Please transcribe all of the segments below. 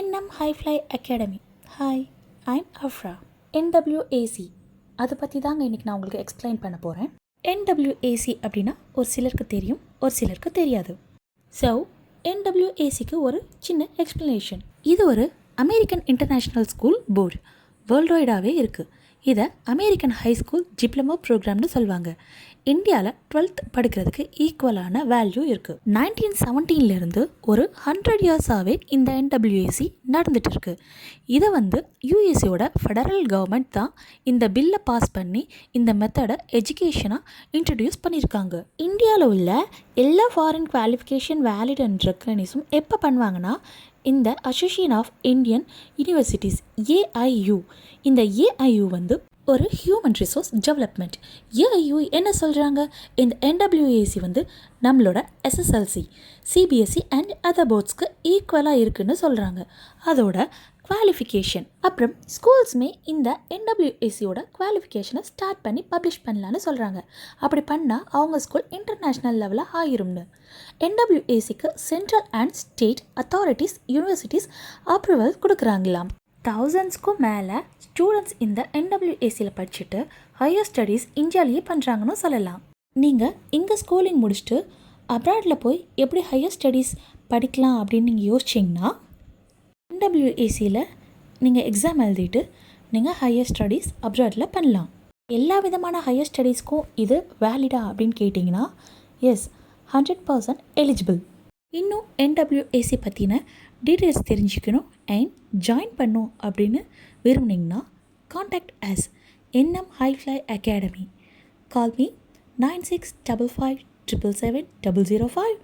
NM High Fly Academy. Hi, I'm Afra. NWAC அதை பற்றி தாங்க இன்றைக்கி நான் உங்களுக்கு எக்ஸ்பிளைன் பண்ண போகிறேன். NWAC அப்படின்னா ஒரு சிலருக்கு தெரியும், ஒரு சிலருக்கு தெரியாது. ஸோ NWACக்கு ஒரு சின்ன எக்ஸ்ப்ளனேஷன். இது ஒரு American international school board, world வைடாகவே இருக்குது. இதை அமெரிக்கன் ஹை ஸ்கூல் டிப்ளமோ ப்ரோக்ராம்னு சொல்லுவாங்க. இந்தியாவில் 12th படிக்கிறதுக்கு ஈக்குவலான வேல்யூ இருக்குது. 1917 ஒரு 100 இயர்ஸாகவே இந்த NWAC நடந்துகிட்டு இருக்கு. இதை யூஎஸ்ஏயோட ஃபெடரல் கவர்மெண்ட் தான் இந்த பில்லை பாஸ் பண்ணி இந்த மெத்தடை எஜுகேஷனாக இன்ட்ரடியூஸ் பண்ணியிருக்காங்க. இந்தியாவில் உள்ள எல்லா ஃபாரின் குவாலிஃபிகேஷன் வேலிட் அண்ட் ரெக்கக்னைஸும் எப்போ பண்ணுவாங்கன்னா இந்த association of Indian universities AIU. இந்த AIU ஒரு ஹியூமன் ரிசோர்ஸ் டெவலப்மெண்ட். AIU என்ன சொல்கிறாங்க, இந்த NWAC நம்மளோட SSLC, CBSE அண்ட் அதர் போர்ட்ஸ்க்கு ஈக்குவலாக இருக்குதுன்னு சொல்கிறாங்க. அதோட குவாலிஃபிகேஷன் அப்புறம் ஸ்கூல்ஸுமே இந்த NWACயோட குவாலிஃபிகேஷனை ஸ்டார்ட் பண்ணி பப்ளிஷ் பண்ணலான்னு சொல்கிறாங்க. அப்படி பண்ணால் அவங்க ஸ்கூல் இன்டர்நேஷ்னல் லெவலில் ஆகிரும்னு. NWACக்கு central and state authorities universities approval கொடுக்குறாங்களாம். 1000க்கும் மேலே ஸ்டூடெண்ட்ஸ் இந்த NWACயில் படிச்சுட்டு ஹையர் ஸ்டடீஸ் இந்தியாவிலேயே பண்ணுறாங்கன்னு சொல்லலாம். நீங்கள் இங்கே ஸ்கூலிங் முடிச்சுட்டு அப்ராடில் போய் எப்படி ஹையர் ஸ்டடீஸ் படிக்கலாம் அப்படின்னு நீங்கள் யோசிச்சிங்கன்னா NWACயில் நீங்கள் எக்ஸாம் எழுதிட்டு நீங்கள் ஹையர் ஸ்டடீஸ் அப்ராடில் பண்ணலாம். எல்லா விதமான ஹையர் ஸ்டடீஸ்க்கும் இது வேலிடா அப்படின்னு கேட்டிங்கன்னா எஸ், 100% எலிஜிபிள். இன்னும் NWAC பற்றின டீட்டெயில்ஸ் தெரிஞ்சுக்கணும் அண்ட் ஜாயின் பண்ணும் அப்படின்னு விரும்புனீங்கன்னா contact us NM High Fly Academy. Call me 9655777005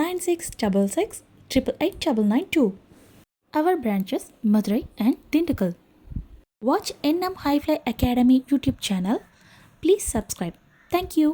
9666888992. Our branches Madurai and Dindigul. Watch NM High Fly Academy YouTube channel. Please subscribe. Thank you.